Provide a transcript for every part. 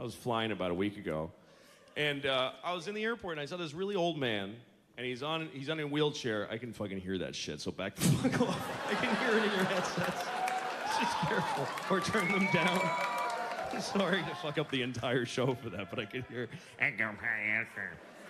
I was flying about a week ago, and I was in the airport and I saw this really old man, and he's on a wheelchair. I can fucking hear that shit. So back the fuck off. I can hear it in your headsets. Just careful, or turn them down. Sorry to fuck up the entire show for that, but I can hear.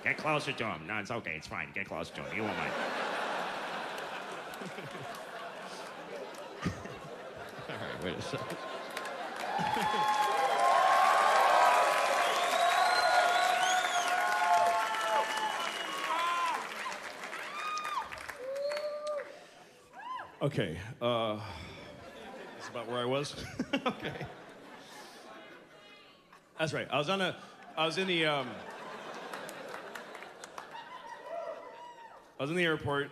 Get closer to him. No, it's okay. It's fine. Get closer to him. You won't mind. All right, wait a second. Okay, that's about where I was. Okay. That's right. I was in the airport.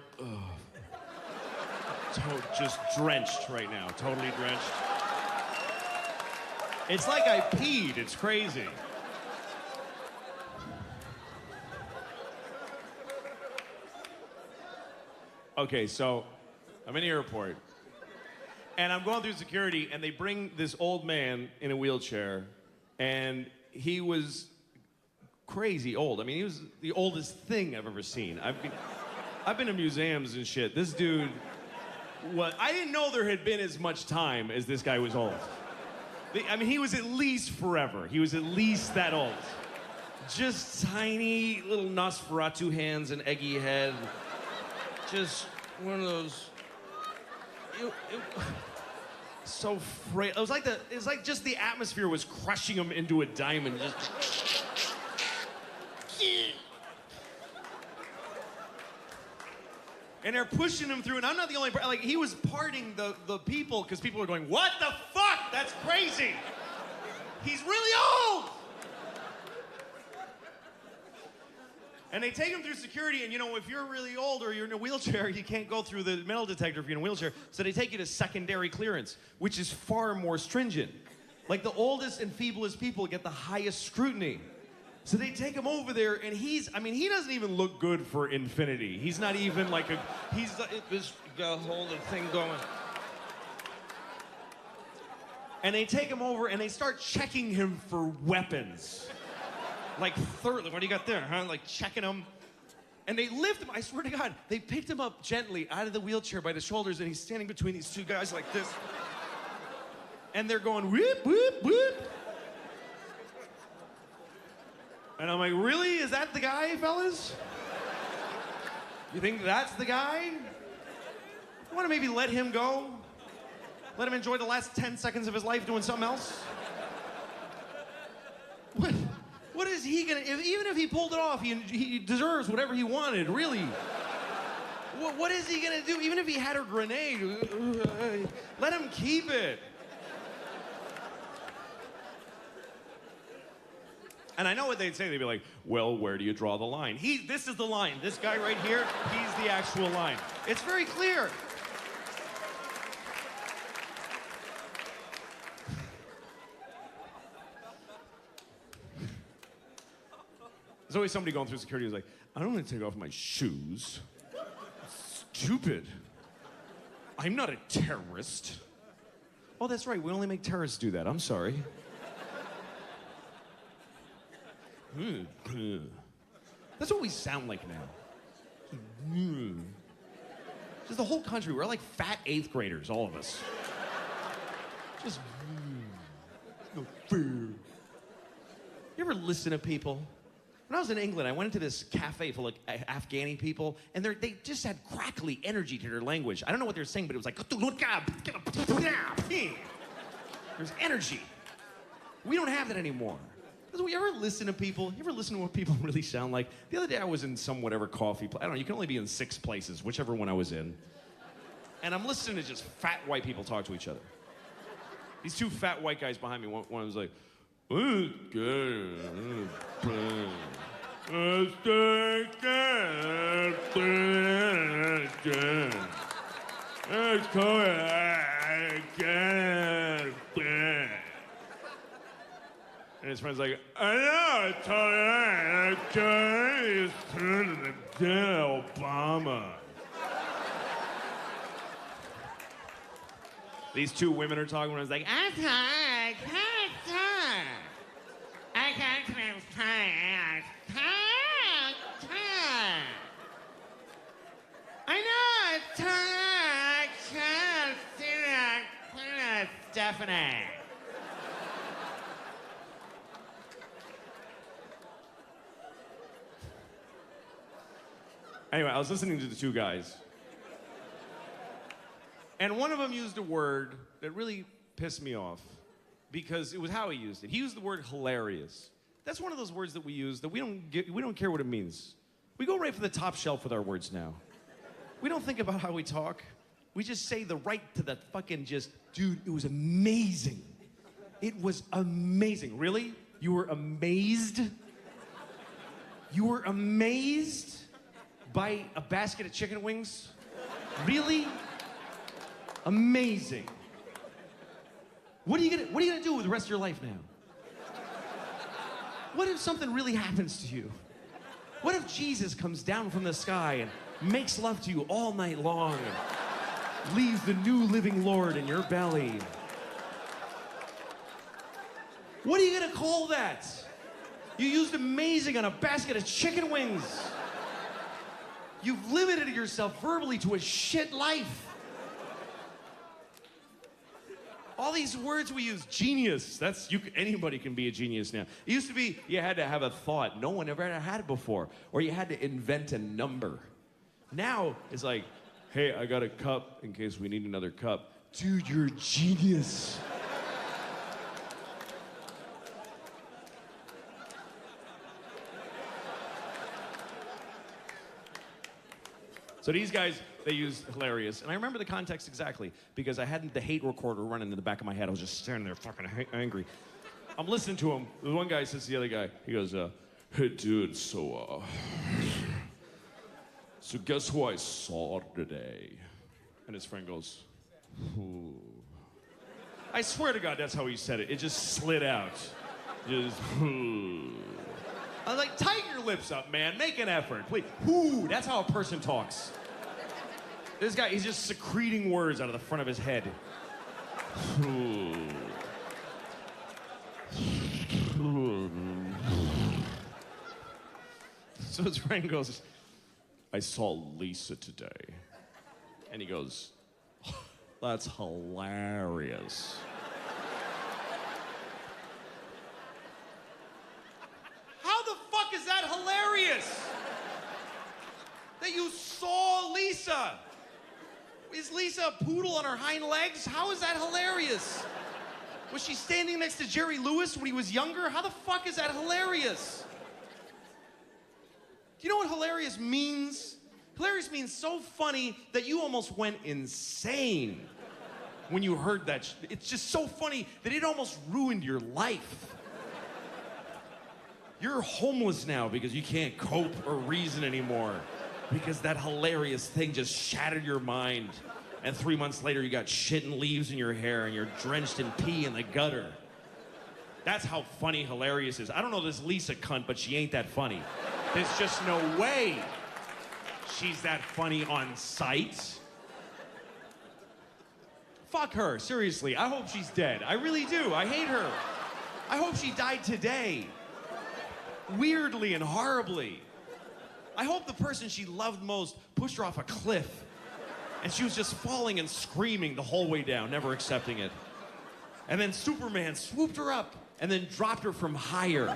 Just drenched right now. Totally drenched. It's like I peed. It's crazy. Okay, so I'm in the airport, and I'm going through security, and they bring this old man in a wheelchair, and he was crazy old. I mean, he was the oldest thing I've ever seen. I've been to museums and shit. This dude, I didn't know there had been as much time as this guy was old. I mean, he was at least forever. He was at least that old. Just tiny little Nosferatu hands and eggy head. Just one of those. So frail. It was like just the atmosphere was crushing him into a diamond. Just. And they're pushing him through, and I'm not the only person. Like, he was parting the people, because people were going, "What the fuck? That's crazy. He's really old." And they take him through security, and if you're really old or you're in a wheelchair, you can't go through the metal detector if you're in a wheelchair. So they take you to secondary clearance, which is far more stringent. Like, the oldest and feeblest people get the highest scrutiny. So they take him over there, and he doesn't even look good for infinity. He's not even like this whole thing going. And they take him over, and they start checking him for weapons. Like, what do you got there, huh? Like, checking him. And they lift him, I swear to God, they picked him up gently out of the wheelchair by the shoulders, and he's standing between these two guys like this. And they're going, whoop, whoop, whoop. And I'm like, really? Is that the guy, fellas? You think that's the guy? You want to maybe let him go? Let him enjoy the last 10 seconds of his life doing something else? What is he gonna, even if he pulled it off, he deserves whatever he wanted, really. What is he gonna do? Even if he had a grenade, let him keep it. And I know what they'd say. They'd be like, well, where do you draw the line? This is the line. This guy right here, he's the actual line. It's very clear. There's always somebody going through security who's like, I don't want to take off my shoes. Stupid. I'm not a terrorist. Oh, that's right. We only make terrorists do that. I'm sorry. That's what we sound like now. Just the whole country. We're like fat 8th graders, all of us. Just no fear. You ever listen to people? When I was in England, I went into this cafe full of Afghani people, and they just had crackly energy to their language. I don't know what they're saying, but it was like, there's energy. We don't have that anymore. You ever listen to people? You ever listen to what people really sound like? The other day I was in some whatever coffee place. I don't know, you can only be in 6 places, whichever one I was in. And I'm listening to just fat white people talk to each other. These 2 fat white guys behind me, one was like, and his friend's like, I know, it's all right. Okay, it's turning to Obama. These 2 women are talking, and I was like, laughing at? Anyway, I was listening to the two guys. And one of them used a word that really pissed me off because it was how he used it. He used the word hilarious. That's one of those words that we use that we don't care what it means. We go right for the top shelf with our words now. We don't think about how we talk. We just say the right to the fucking just, dude, it was amazing. It was amazing. Really? You were amazed? You were amazed by a basket of chicken wings? Really? Amazing. What are you gonna do with the rest of your life now? What if something really happens to you? What if Jesus comes down from the sky and makes love to you all night long and leaves the new living Lord in your belly? What are you gonna call that? You used amazing on a basket of chicken wings. You've limited yourself verbally to a shit life. All these words we use, genius, anybody can be a genius now. It used to be you had to have a thought. No one ever had it before. Or you had to invent a number. Now it's like, hey, I got a cup in case we need another cup. Dude, you're a genius. So these guys, they used hilarious. And I remember the context exactly because I had the hate recorder running in the back of my head. I was just standing there fucking angry. I'm listening to him. The one guy says to the other guy, he goes, hey, dude, so guess who I saw today? And his friend goes, who? I swear to God, that's how he said it. It just slid out. Just, who? I was like, tighten your lips up, man. Make an effort, please. Whoo, that's how a person talks. This guy, he's just secreting words out of the front of his head. So his friend goes, I saw Lisa today. And he goes, that's hilarious. How the fuck is that hilarious? That you saw Lisa? Is Lisa a poodle on her hind legs? How is that hilarious? Was she standing next to Jerry Lewis when he was younger? How the fuck is that hilarious? Do you know what hilarious means? Hilarious means so funny that you almost went insane when you heard that. It's just so funny that it almost ruined your life. You're homeless now because you can't cope or reason anymore. Because that hilarious thing just shattered your mind. And 3 months later, you got shit and leaves in your hair and you're drenched in pee in the gutter. That's how funny hilarious is. I don't know this Lisa cunt, but she ain't that funny. There's just no way she's that funny on sight. Fuck her, seriously. I hope she's dead. I really do. I hate her. I hope she died today. Weirdly and horribly. I hope the person she loved most pushed her off a cliff and she was just falling and screaming the whole way down, never accepting it. And then Superman swooped her up and then dropped her from higher.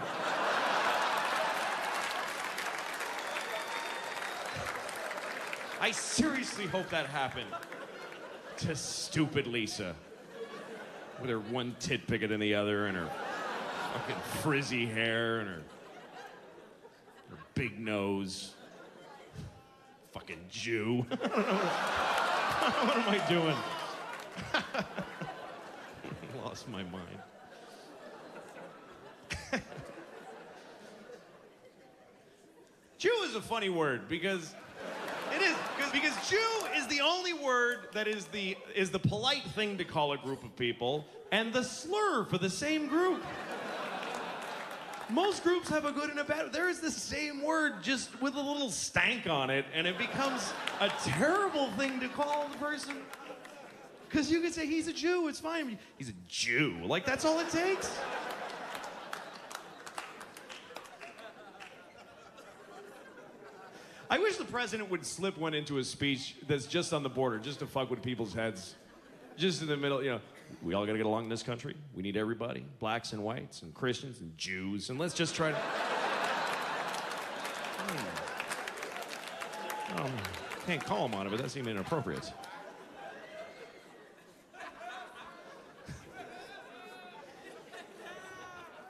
I seriously hope that happened to stupid Lisa with her one tit bigger than the other and her fucking frizzy hair and her big nose. Fucking Jew. I don't know. What am I doing? Lost my mind. Jew is a funny word because it is because Jew is the only word that is the polite thing to call a group of people and the slur for the same group. Most groups have a good and a bad. There is the same word just with a little stank on it, and it becomes a terrible thing to call the person. Because you could say, he's a Jew, it's fine. He's a Jew. Like, that's all it takes? I wish the president would slip one into his speech that's just on the border, just to fuck with people's heads. Just in the middle, you know. We all gotta get along in this country. We need everybody, blacks and whites and Christians and Jews, and let's just try to... Can't call him on it, but that seemed inappropriate.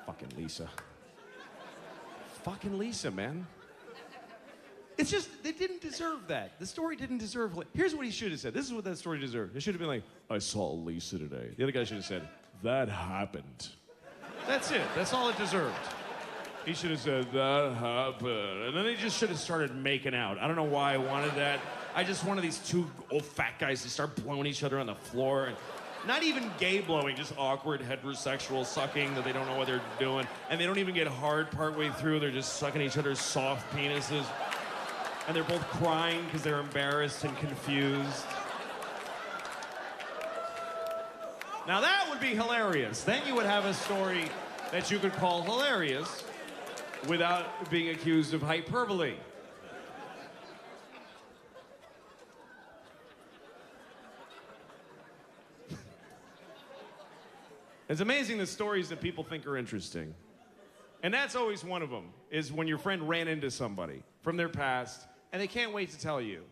Fucking Lisa. Fucking Lisa, man. It's just, they didn't deserve that. The story didn't deserve... Here's what he should have said. This is what that story deserved. It should have been like, I saw Lisa today. The other guy should have said, that happened. That's it. That's all it deserved. He should have said, that happened. And then they just should have started making out. I don't know why I wanted that. I just wanted these two old fat guys to start blowing each other on the floor. And not even gay blowing, just awkward heterosexual sucking that they don't know what they're doing. And they don't even get hard partway through. They're just sucking each other's soft penises. And they're both crying because they're embarrassed and confused. Now that would be hilarious. Then you would have a story that you could call hilarious without being accused of hyperbole. It's amazing the stories that people think are interesting. And that's always one of them, is when your friend ran into somebody from their past and they can't wait to tell you.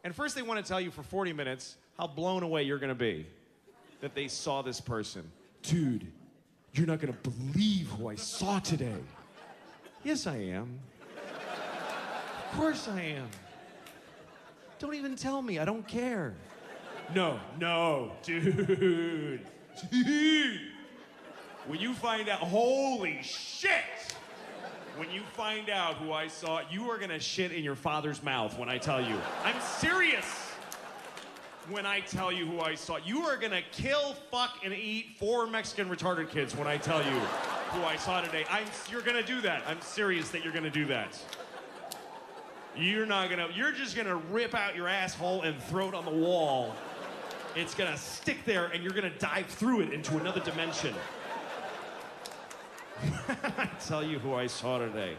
And first they want to tell you for 40 minutes how blown away you're going to be that they saw this person. Dude, you're not going to believe who I saw today. Yes, I am. Of course I am. Don't even tell me. I don't care. No, dude. When you find out, holy shit! When you find out who I saw, you are gonna shit in your father's mouth when I tell you. I'm serious. When I tell you who I saw, you are gonna kill, fuck, and eat 4 Mexican retarded kids when I tell you who I saw today. You're gonna do that. I'm serious that you're gonna do that. You're just gonna rip out your asshole and throw it on the wall. It's gonna stick there and you're gonna dive through it into another dimension. I tell you who I saw today.